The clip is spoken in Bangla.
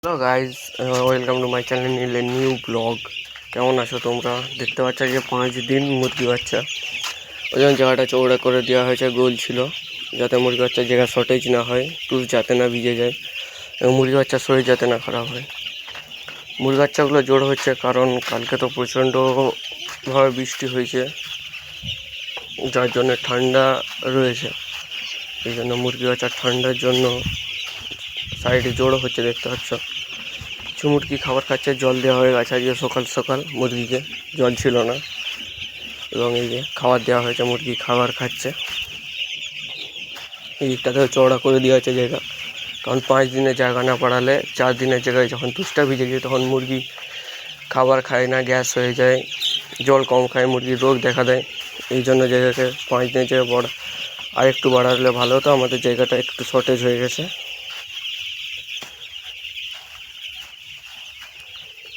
Hello guys, welcome to my channel নিলে নিউ ব্লগ। কেমন আছো তোমরা? দেখতে পাচ্ছ যে 5 দিন মুরগি বাচ্চা, ওই জন্য জায়গাটা চৌড়া করে দেওয়া হয়েছে, গোল ছিল যাতে মুরগি বাচ্চার জায়গা শর্টেজ না হয়, টুস যাতে না ভিজে যায় এবং মুরগি বাচ্চার শরীর যাতে না খারাপ হয়। মুরগি বাচ্চাগুলো জোর হচ্ছে কারণ কালকে তো প্রচণ্ডভাবে বৃষ্টি হয়েছে, যার জন্য ঠান্ডা রয়েছে। এই জন্য মুরগি বাচ্চার ঠান্ডার জন্য সাইডে জোড়ো হচ্ছে, দেখতে পাচ্ছ। কিছু মুরগি খাবার খাচ্ছে, জল দেওয়া হয়ে গেছে আজকে সকাল সকাল, মুরগিকে জল ছিল না এবং এই যে খাবার দেওয়া হয়েছে, মুরগি খাবার খাচ্ছে। এই দিকটাতেও চওড়া করে দেওয়া হয়েছে জায়গা, কারণ 5 দিনের জায়গা না বাড়ালে 4 দিনের জায়গায় যখন তুষটা ভিজে যায় তখন মুরগি খাবার খায় না, গ্যাস হয়ে যায়, জল কম খায়, মুরগির রোগ দেখা দেয়। এই জন্য জায়গাকে 5 দিনের জায়গায় আর একটু বাড়ালে ভালো হতো। আমাদের জায়গাটা একটু শর্টেজ হয়ে গেছে,